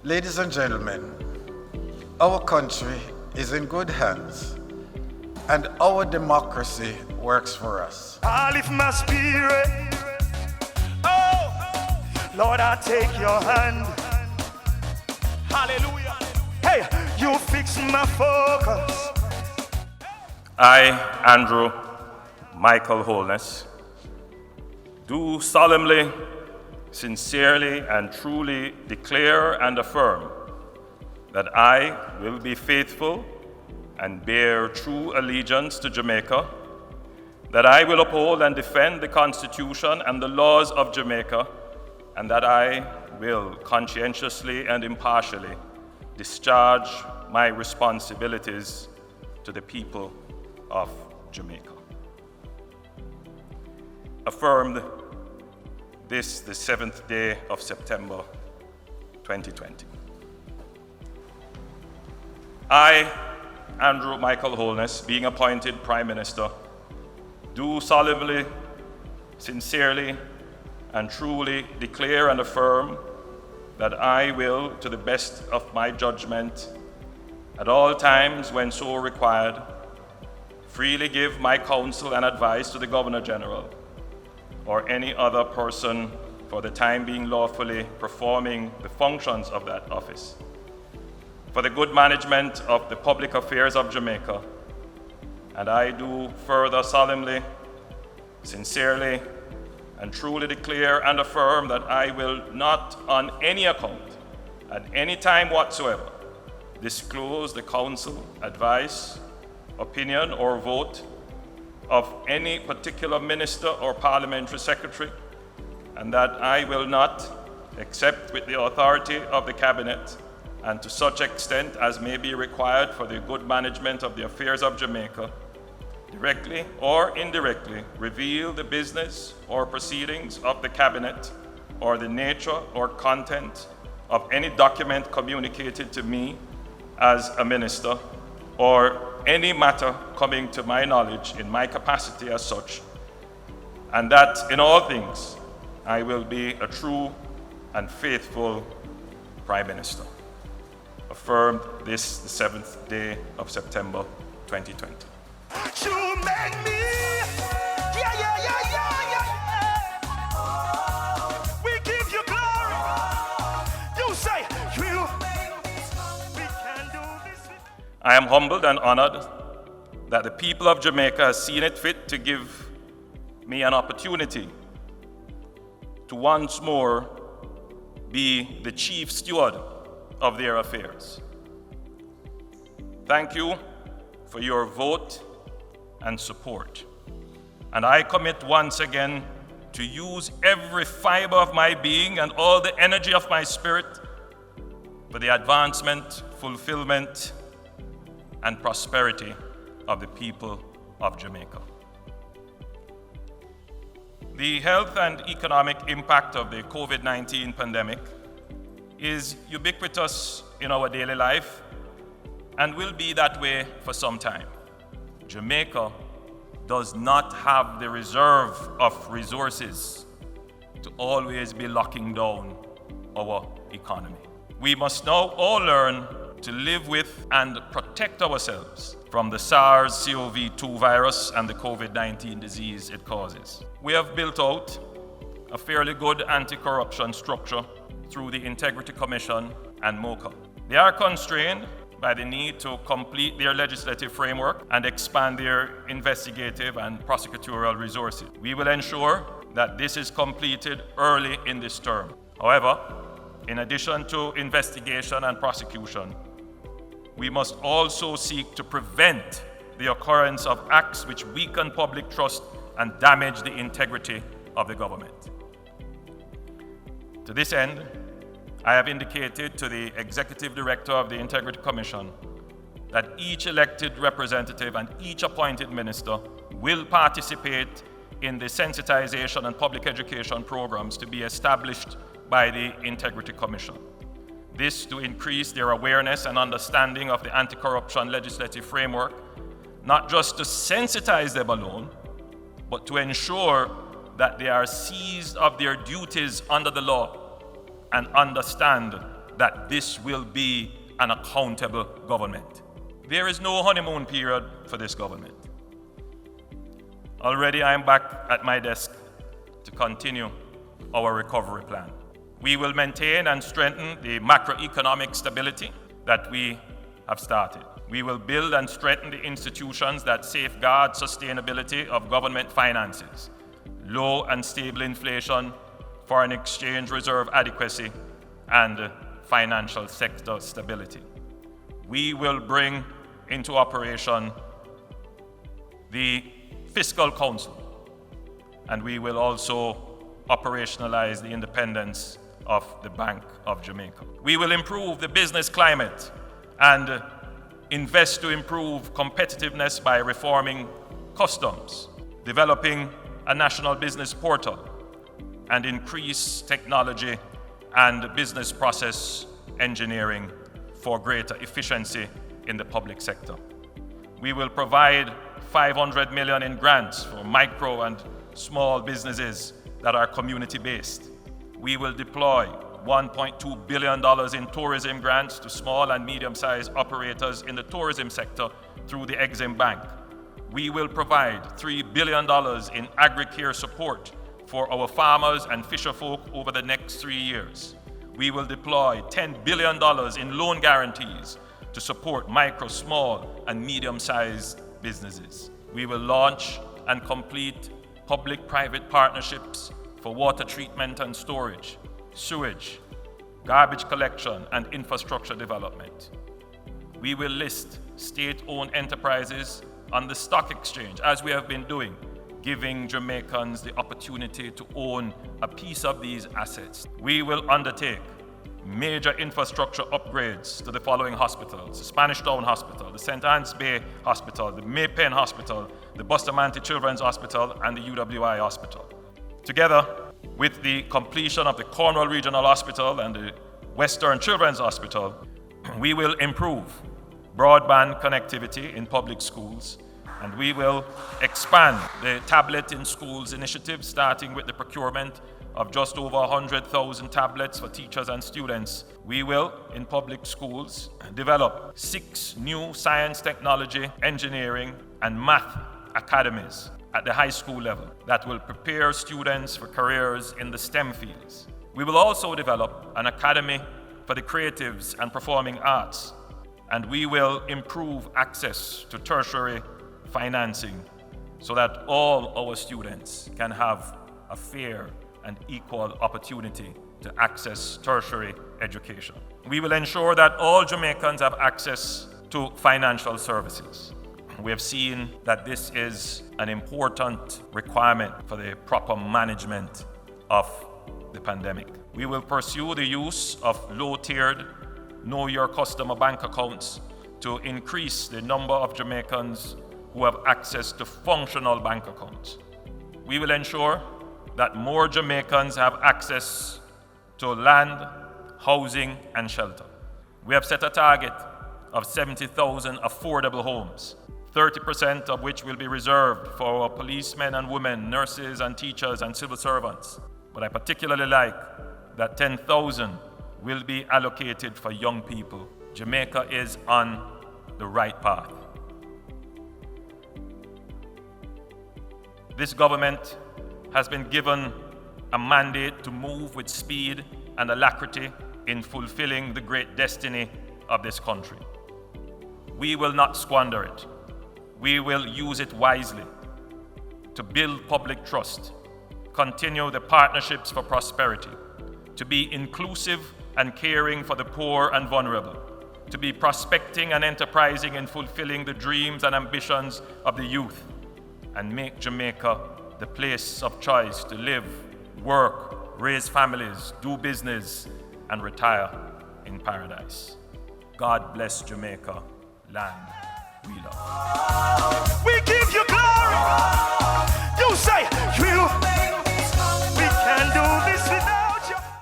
Ladies and gentlemen, our country is in good hands and our democracy works for us. I lift my spirit. Oh, Lord, I take your hand. Hallelujah. Hey, you fix my focus. I, Andrew Michael Holness, do solemnly, sincerely, and truly declare and affirm that I will be faithful and bear true allegiance to Jamaica, that I will uphold and defend the Constitution and the laws of Jamaica, and that I will conscientiously and impartially discharge my responsibilities to the people of Jamaica. Affirmed this, the 7th day of September 2020. I, Andrew Michael Holness, being appointed Prime Minister, do solemnly, sincerely, and truly declare and affirm that I will, to the best of my judgment, at all times when so required, freely give my counsel and advice to the Governor General or any other person for the time being lawfully performing the functions of that office, for the good management of the public affairs of Jamaica. And I do further solemnly, sincerely, and truly declare and affirm that I will not on any account, at any time whatsoever, disclose the counsel, advice, opinion, or vote of any particular minister or parliamentary secretary, and that I will not, except with the authority of the cabinet, and to such extent as may be required for the good management of the affairs of Jamaica, directly or indirectly reveal the business or proceedings of the cabinet or the nature or content of any document communicated to me as a minister, or any matter coming to my knowledge in my capacity as such, and that in all things I will be a true and faithful Prime Minister. Affirmed this, the 7th day of September 2020. You make me. Yeah, yeah, yeah, yeah, yeah. We give you glory. You say, we can do this. I am humbled and honored that the people of Jamaica has seen it fit to give me an opportunity to once more be the chief steward of their affairs. Thank you for your vote and support. And I commit once again to use every fiber of my being and all the energy of my spirit for the advancement, fulfillment, and prosperity of the people of Jamaica. The health and economic impact of the COVID-19 pandemic is ubiquitous in our daily life and will be that way for some time. Jamaica does not have the reserve of resources to always be locking down our economy. We must now all learn to live with and protect ourselves from the SARS-CoV-2 virus and the COVID-19 disease it causes. We have built out a fairly good anti-corruption structure through the Integrity Commission and MOCA. They are constrained by the need to complete their legislative framework and expand their investigative and prosecutorial resources. We will ensure that this is completed early in this term. However, in addition to investigation and prosecution, we must also seek to prevent the occurrence of acts which weaken public trust and damage the integrity of the government. To this end, I have indicated to the Executive Director of the Integrity Commission that each elected representative and each appointed minister will participate in the sensitization and public education programs to be established by the Integrity Commission. This to increase their awareness and understanding of the anti-corruption legislative framework, not just to sensitize them alone, but to ensure that they are seized of their duties under the law and understand that this will be an accountable government. There is no honeymoon period for this government. Already I am back at my desk to continue our recovery plan. We will maintain and strengthen the macroeconomic stability that we have started. We will build and strengthen the institutions that safeguard sustainability of government finances, low and stable inflation, foreign exchange reserve adequacy, and financial sector stability. We will bring into operation the Fiscal Council, and we will also operationalize the independence of the Bank of Jamaica. We will improve the business climate and invest to improve competitiveness by reforming customs, developing a national business portal, and increase technology and business process engineering for greater efficiency in the public sector. We will provide 500 million in grants for micro and small businesses that are community-based. We will deploy $1.2 billion in tourism grants to small and medium-sized operators in the tourism sector through the Exim Bank. We will provide $3 billion in agri-care support for our farmers and fisherfolk over the next 3 years. We will deploy $10 billion in loan guarantees to support micro, small, and medium-sized businesses. We will launch and complete public-private partnerships for water treatment and storage, sewage, garbage collection, and infrastructure development. We will list state-owned enterprises on the stock exchange, as we have been doing, giving Jamaicans the opportunity to own a piece of these assets. We will undertake major infrastructure upgrades to the following hospitals: the Spanish Town Hospital, the St. Anne's Bay Hospital, the Maypen Hospital, the Bustamante Children's Hospital, and the UWI Hospital. Together with the completion of the Cornwall Regional Hospital and the Western Children's Hospital, we will improve broadband connectivity in public schools, and we will expand the Tablet in Schools initiative, starting with the procurement of just over 100,000 tablets for teachers and students. We will, in public schools, develop 6 new science, technology, engineering, and math academies at the high school level that will prepare students for careers in the STEM fields. We will also develop an academy for the creatives and performing arts, and we will improve access to tertiary financing so that all our students can have a fair and equal opportunity to access tertiary education. We will ensure that all Jamaicans have access to financial services. We have seen that this is an important requirement for the proper management of the pandemic. We will pursue the use of low-tiered, know your customer bank accounts to increase the number of Jamaicans who have access to functional bank accounts. We will ensure that more Jamaicans have access to land, housing, and shelter. We have set a target of 70,000 affordable homes, 30% of which will be reserved for our policemen and women, nurses and teachers and civil servants. But I particularly like that 10,000 will be allocated for young people. Jamaica is on the right path. This government has been given a mandate to move with speed and alacrity in fulfilling the great destiny of this country. We will not squander it. We will use it wisely to build public trust, continue the partnerships for prosperity, to be inclusive and caring for the poor and vulnerable, to be prospecting and enterprising in fulfilling the dreams and ambitions of the youth, and make Jamaica the place of choice to live, work, raise families, do business, and retire in paradise. God bless Jamaica, land we love. We give you glory. You say, we can do this without.